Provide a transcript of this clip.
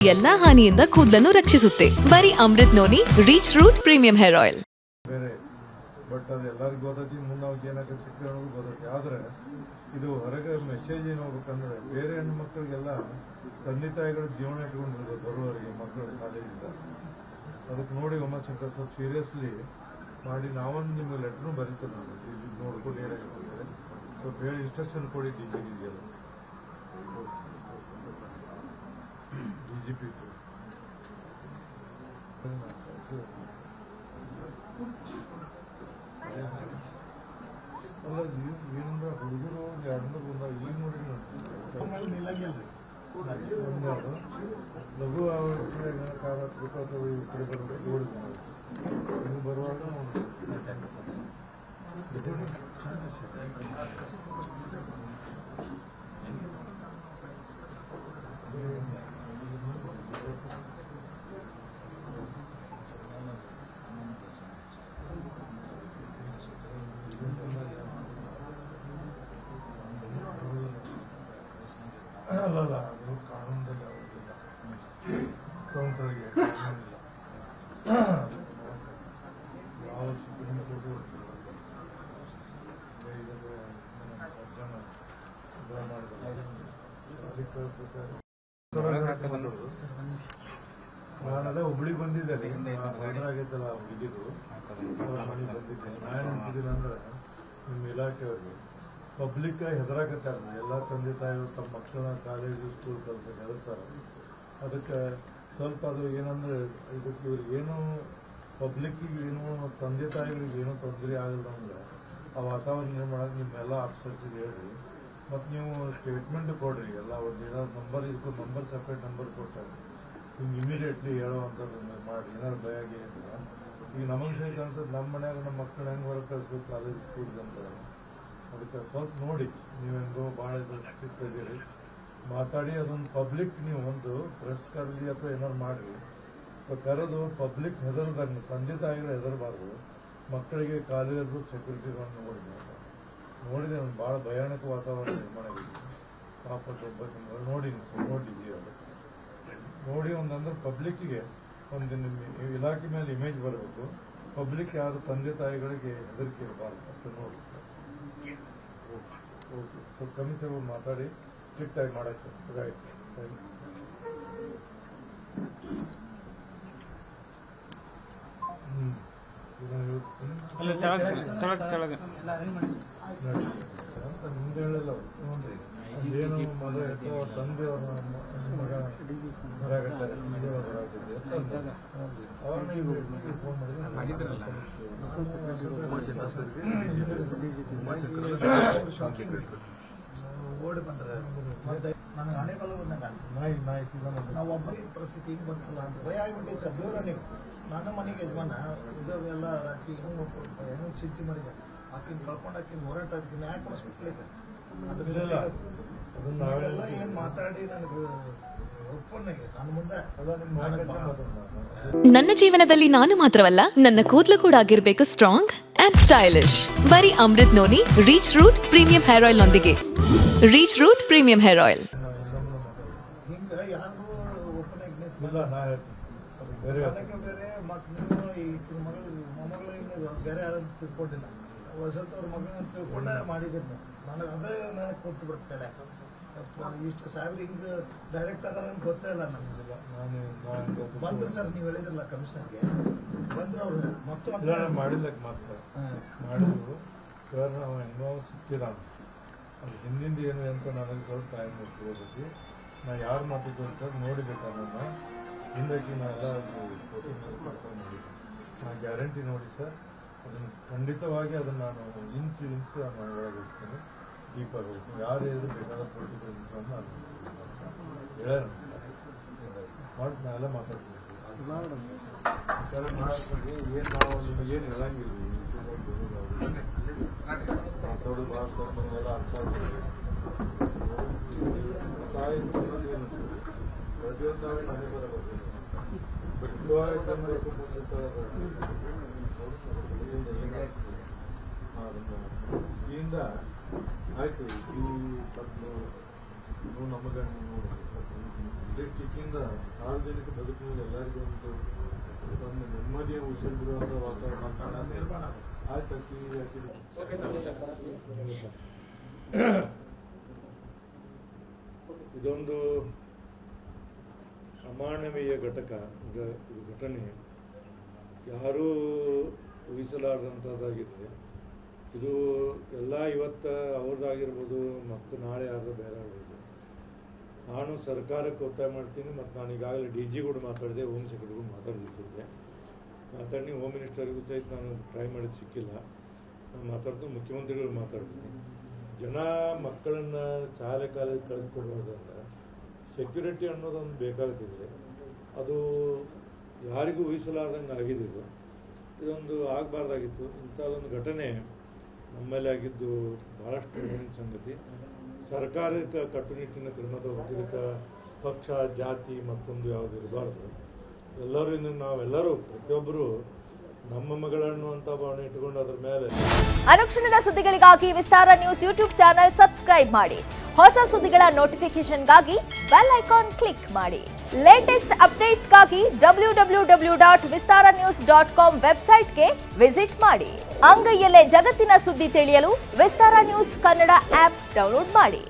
ಎಲ್ಲಾ ಹಾನಿಯಿಂದ ಕೂದಲನ್ನು ರಕ್ಷಿಸುತ್ತೆ. ಬರೀ Amrit noni reach root premium hair oil. But ಅದು ಎಲ್ಲರಿಗೂ ಗೊತ್ತೈತಿ, ಮುಂದೆ ಏನಾಗುತ್ತೆ ಸಿಕ್ಕರೆ ಅನ್ನೋದು ಗೊತ್ತೈತಿ. ಆದರೆ ಇದು ಹೊರಗೆ ಮೆಸೇಜ್ ಏನು ಹೋಗ್ಬೇಕಂದ್ರೆ ಬೇರೆ ಹೆಣ್ಣು ಮಕ್ಕಳಿಗೆಲ್ಲ ತಂದೆ ತಾಯಿಗಳ ಜೀವನ ಇಟ್ಕೊಂಡಿರೋದು ಬರುವವರಿಗೆ ಮಕ್ಕಳು ಕಾಲೇಜಿಂದ. ಅದಕ್ಕೆ ನೋಡಿ ಒಮ್ಮೆ ಸ್ವಲ್ಪ ಸೀರಿಯಸ್ಲಿ ಮಾಡಿ ನಾವೊಂದು ನಿಮಗೆ ಲೆಟ್ರೂ ಬರೀತೇವೆ. ನಾನು ಇದು ನೋಡ್ಕೊಂಡು ಏನಾಗಿರ್ತದೆ ಸ್ವಲ್ಪ ಹೇಳಿ ಇನ್ಸ್ಟ್ರಕ್ಷನ್ ಕೊಡಿ ಡಿ ಜಿ ಪಿ ಅಲ್ಲ ಏನಂದ್ರೆ ಹುಡುಗರು ಎರಡು ಬಂದಾಗ ಈಗ ನೋಡಿ ಲಘು ಕಾರ ಹತ್ಬೇಕು ಅಥವಾ ಈ ಕಡೆ ಬರ್ಬೇಕು ನೋಡಿದ್ವಿ ನಾವು ಹಿಂಗೆ ಬರುವಾಗ ಅಲ್ಲ ಅದು ಕಾನೂನದಲ್ಲಿ ಆಗೋದಿಲ್ಲ, ಕೌಂಟರ್ಗೆ ಕಾನೂನಿಲ್ಲ. ಯಾವ ಸುಪ್ರೀಂ ಕೋರ್ಟ್ ನಾನು ಅದೇ ಹುಬ್ಳಿಗೆ ಬಂದಿದ್ದೆ, ಆಗೈತಲ್ಲ ಹುಡುಗಿದು ಮನೆಗೆ ಬಂದಿದ್ದೆ. ನಾನು ಅಂತಿದ್ದೀನಿ ಅಂದ್ರೆ ನಿಮ್ಮ ಇಲಾಖೆಯವ್ರಿಗೆ ಪಬ್ಲಿಕ್ ಹೆದರಾಕತ್ತಾರ. ಎಲ್ಲ ತಂದೆ ತಾಯಿಗಳು ತಮ್ಮ ಮಕ್ಕಳನ್ನ ಕಾಲೇಜು ಸ್ಕೂಲ್ ಕಲ್ಸಕ್ಕೆ ಹೆದರ್ತಾರೆ. ಅದಕ್ಕೆ ಸ್ವಲ್ಪ ಅದು ಏನಂದ್ರೆ ಇದಕ್ಕೆ ಇವ್ರಿಗೇನು ಪಬ್ಲಿಕ್ಕಿಗೆ ಏನು ತಂದೆ ತಾಯಿಗಳಿಗೆ ಏನೂ ತೊಂದರೆ ಆಗಲ್ಲ ಅಂದ್ರೆ ಆ ವಾತಾವರಣ ನಿರ್ಮಾಣ ನಿಮ್ಮೆಲ್ಲ ಆಫೀಸರ್ಸಿಗೆ ಹೇಳ್ರಿ. ಮತ್ತು ನೀವು ಸ್ಟೇಟ್ಮೆಂಟ್ ಕೊಡ್ರಿ. ಎಲ್ಲ ಒಂದು ಏನಾದ್ರು ನಂಬರ್ ಇದಕ್ಕೂ ನಂಬರ್ ಸಪ್ರೇಟ್ ನಂಬರ್ ಕೊಟ್ಟಾರೆ ಹಿಂಗೆ ಇಮಿಡಿಯೇಟ್ಲಿ ಹೇಳೋವಂಥದ್ದು ಮಾಡಿ. ಏನಾದ್ರು ಭಯ ಆಗಿ ಅಂದ್ರೆ ಈಗ ನಮಗೆ ಸಹಿತ ಅನ್ಸುತ್ತೆ ನಮ್ಮ ಮನ್ಯಾಗ ನಮ್ಮ ಮಕ್ಕಳು ಹೆಂಗೆ ಹೊರಗೆ ಕಳಿಸ್ಬೇಕು ಕಾಲೇಜ್ ಸ್ಕೂಲ್ಗೆ ಅಂತಾರೆ. ಅದಕ್ಕೆ ಸ್ವಲ್ಪ ನೋಡಿ, ನೀವು ಹೆಂಗೋ ಭಾಳ ಸ್ಟ್ರಿಕ್ಟ್ ಇದೀರಿ, ಮಾತಾಡಿ ಅದೊಂದು ಪಬ್ಲಿಕ್ ನೀವು ಒಂದು ಪ್ರೆಸ್ ಕರಲಿ ಅಥವಾ ಏನಾದ್ರು ಮಾಡಿರಿ. ಕರೆದು ಪಬ್ಲಿಕ್ ಹೆದರ್ದಂಗೆ ತಂದೆ ತಾಯಿಗಳು ಹೆದರಬಾರ್ದು. ಮಕ್ಕಳಿಗೆ ಕಾಲೇಜು ಸೆಕ್ಯೂರಿಟಿಗಳನ್ನು ನೋಡಿದೆ ಒಂದು ಭಾಳ ಭಯಾನಕ ವಾತಾವರಣ ನಿರ್ಮಾಣ ಆಗಿದೆ. ಪಾಪ ನೋಡಿದ್ದೀವಿ ಅದಕ್ಕೆ ನೋಡಿ ಒಂದಂದ್ರೆ ಪಬ್ಲಿಕ್ಕಿಗೆ ಒಂದು ನಿಮ್ಮ ಇಲಾಖೆ ಮೇಲೆ ಇಮೇಜ್ ಬರಬೇಕು. ಪಬ್ಲಿಕ್ ಯಾರು ತಂದೆ ತಾಯಿಗಳಿಗೆ ಹೆದರಿಕೆ ಇರಬಾರ್ದು ಅಂತ ನೋಡಿ. ಓಕೆ, ಸ್ವಲ್ಪ ಕಮಿಷನ್ ಮಾತಾಡಿ ಸ್ಟ್ರಿಕ್ಟ್ ಆಗಿ ಮಾಡಕ್ಕೆ. Right, thank you. ನಿಮ್ದು ಹೇಳಿಲ್ಲ ಏನು ಮದುವೆ ತಂದೆ ಮಗ ಬರಾಕತ್ತಾರೆ ಓಡಿ ಬಂದ್ರೆ ಮತ್ತೆ ನನಗೆ ಹಣೆಬಲ ನಾವು ಒಬ್ಬರಿಗೆ ಪರಿಸ್ಥಿತಿ ಹಿಂಗೆ ಬಂತಲ್ಲ ಅಂತ ಭಯ ಆಗಿಬಿಟ್ಟಿದೆ ಸರ್. ದೇವ್ರ ನೀವು ನನ್ನ ಮನೆಗೆ ಯಜಮಾನ ಇದೆಲ್ಲ ರಾತ್ರಿ ಹೆಂಗೆ ಚಿಂತೆ ಮಾಡಿದೆ. ಆಕಿನ ಕಳ್ಕೊಂಡು ಆಕಿನ ಹೋರಾಟ ಆಗ್ತೀನಿ ಯಾಕೆ ಕಳಿಸ್ಬಿಟ್ಲಿಕ್ಕೆ ಅದನ್ನೆಲ್ಲ ಏನು ಮಾತಾಡಿ ನನಗೆ ಒಪ್ಪನ್ನಾಗೆ ನನ್ನ ಮುಂದೆ ನನ್ನ ಜೀವನದಲ್ಲಿ ನಾನು ಮಾತ್ರವಲ್ಲ, ನನ್ನ ಕೂದಲು ಕೂಡ ಆಗಿರ್ಬೇಕು ಸ್ಟ್ರಾಂಗ್ ಅಂಡ್ ಸ್ಟೈಲಿಶ್. ಬರೀ Amrit noni reach root premium hair oil ನೊಂದಿಗೆ. Reach root premium hair oil. ಹಿಂಗೆ ಯಾರಿಗೂ ಒಪ್ಪನಾಗಿ ಅದಕ್ಕೆ ಬೇರೆ ಮತ್ತು ನೀವು ಈ ಮೊಮ್ಮಗಳು ಬೇರೆ ಯಾರು ತಿಳ್ಕೊಂಡಿಲ್ಲ. ವಸಂತ ಅವ್ರ ಮಗಳನ್ನ ತಿಳ್ಕೊಂಡೇ ಮಾಡಿದ್ದೀನಿ. ನನಗೆ ಅದೇ ನನಗೆ ಕೂತು ಬಿಡ್ತೇನೆ. ಇಷ್ಟು ಸಾವಿರ ಹಿಂಗೆ ಡೈರೆಕ್ಟ್ ಅದ ನನಗೆ ಗೊತ್ತೇ ಇಲ್ಲ. ನಮಗೆ ಬಂದ್ರು ಸರ್, ನೀವು ಹೇಳಿದ್ರಲ್ಲ ಕಮಿಷನರ್ಗೆ ಬಂದ್ರು ಅವ್ರು ಮತ್ತೊಂದು ಮಾಡಿಲ್ಲಕ್ಕೆ ಮಾತ್ರ ಮಾಡಿದ್ರು ಸರ್. ನಾವು ಹೆಂಗೋ ಸಿಕ್ಕಿದ ಅದು ಹಿಂದಿಂದ ಏನು ಅಂತ ನನಗೆ ಸ್ವಲ್ಪ ಟೈಮ್ ತಗೋಬೇಕು. ನಾ ಯಾರು ಮಾತಿದ್ದೆ ಸರ್ ನೋಡಿಬೇಕು ನನ್ನ ಹಿಂದಕ್ಕೆ ನಾ ಎಲ್ಲ ಮಾಡ್ಕೊಂಡು ನಾ ಗ್ಯಾರಂಟಿ ನೋಡಿ ಸರ್. ಅದನ್ನು ಖಂಡಿತವಾಗಿ ಅದನ್ನು ನಾನು ಇಂಚು ನಾನು ಒಳಗಿಡ್ತೀನಿ. ಡೀಪರ್ ಹೋಗ್ತೀನಿ. ಯಾರು ಹೇಳಿದ್ರು ಬೇಕಾದ ಪೊಲಿಟಿಕಲ್ ನಾನು ಹೇಳ್ಯಾರ ಮಾಡಿ ನಾ ಎಲ್ಲ ಮಾತಾಡ್ತೀನಿ. ಏನು ನಾವು ನಿಮಗೇನು ಹೇಳಂಗಿಲ್ಲ. ಮಾತಾಡೋದು ಭಾಳ ಎಲ್ಲ ಅರ್ಥ ಆಗ್ತದೆ. ತಾಯಿ ಪ್ರತಿಯೊಂದು ನಾವೇ ಮನೆ ಬರಬೇಕು. ಆಯ್ತು. ಈ ನಮಗೆ ನೋಡಿ ಇಲೆಕ್ಟ್ರಿಕ್ಕಿಂದ ಸಾರ್ವಜನಿಕ ಬದುಕಿನಲ್ಲಿ ಎಲ್ಲರಿಗೂ ಒಂದು ನೆಮ್ಮದಿಯ ಉಸಿರಿರುವಂಥ ವಾತಾವರಣ ನಿರ್ಮಾಣ ಆಯ್ತು. ಇದೊಂದು ಅಮಾನವೀಯ ಇದು ಘಟನೆ ಯಾರೂ ಊಹಿಸಲಾರದಂಥದ್ದಾಗಿದೆ. ಇದು ಎಲ್ಲ ಇವತ್ತು ಅವ್ರದ್ದಾಗಿರ್ಬೋದು ಮತ್ತು ನಾಳೆ ಯಾರ್ದು ಬೇರೆ ಆಗ್ಬೋದು. ನಾನು ಸರ್ಕಾರಕ್ಕೆ ಒತ್ತಾಯ ಮಾಡ್ತೀನಿ ಮತ್ತು ನಾನು ಈಗಾಗಲೇ DG ಕೂಡ ಮಾತಾಡಿದೆ, ಹೋಮ್ ಸೆಕ್ರೆಟರಿಗೂ ಮಾತಾಡಿದ್ದೆ. ಹೋಮ್ ಮಿನಿಸ್ಟರ್ಗೂ ಸಹಿತ ನಾನು ಟ್ರೈ ಮಾಡಿದ್ದು ಸಿಕ್ಕಿಲ್ಲ. ನಾನು ಮಾತಾಡ್ತೀನಿ, ಮುಖ್ಯಮಂತ್ರಿಗಳು ಮಾತಾಡ್ತೀನಿ. ಜನ ಮಕ್ಕಳನ್ನು ಶಾಲೆ ಕಾಲೇಜ್ ಕಳಿಸ್ಕೊಡುವುದರಿಂದ ಸೆಕ್ಯೂರಿಟಿ ಅನ್ನೋದೊಂದು ಬೇಕಾಗ್ತಿದೆ. ಅದು ಯಾರಿಗೂ ಊಹಿಸಲಾರ್ದಂಗೆ ಆಗಿದೆ. ಇದೊಂದು ಆಗಬಾರ್ದಾಗಿತ್ತು. ಇಂಥದ್ದೊಂದು ಘಟನೆ ನಮ್ಮಲ್ಲಿ ಆಗಿದ್ದು ಭಾಳಷ್ಟು ನೋವಿನ ಸಂಗತಿ. ಸರ್ಕಾರಕ್ಕೆ ಕಟ್ಟುನಿಟ್ಟಿನ ಕ್ರಮ ತಗೋಬೇಕು. ಇದಕ್ಕೆ ಪಕ್ಷ ಜಾತಿ ಮತ್ತೊಂದು ಯಾವುದು ಇರಬಾರ್ದು. ಎಲ್ಲರೂ ನಾವೆಲ್ಲರೂ ಪ್ರತಿಯೊಬ್ಬರು ನಮ್ಮ ಮಗಳನ್ನು ಅಂತ ಭಾವನೆ ಇಟ್ಟುಕೊಂಡು ಅದ್ರ ಮೇಲೆ. ಅನುಕ್ಷಣದ ಸುದ್ದಿಗಳಿಗಾಗಿ ವಿಸ್ತಾರ ನ್ಯೂಸ್ ಯೂಟ್ಯೂಬ್ ಚಾನೆಲ್ ಸಬ್ಸ್ಕ್ರೈಬ್ ಮಾಡಿ. ಹೊಸ ಸುದ್ದಿಗಳ ನೋಟಿಫಿಕೇಶನ್ಗಾಗಿ ಬೆಲ್ ಐಕಾನ್ ಕ್ಲಿಕ್ ಮಾಡಿ. ಲೇಟೆಸ್ಟ್ ಅಪ್ಡೇಟ್ಸ್ಗಾಗಿ www.vistaranews.com ವೆಬ್ಸೈಟ್ಗೆ ವಿಸಿಟ್ ಮಾಡಿ. ಅಂಗೈಯಲ್ಲೇ ಜಗತ್ತಿನ ಸುದ್ದಿ ತಿಳಿಯಲು ವಿಸ್ತಾರ ನ್ಯೂಸ್ ಕನ್ನಡ ಆಪ್ ಡೌನ್ಲೋಡ್ ಮಾಡಿ.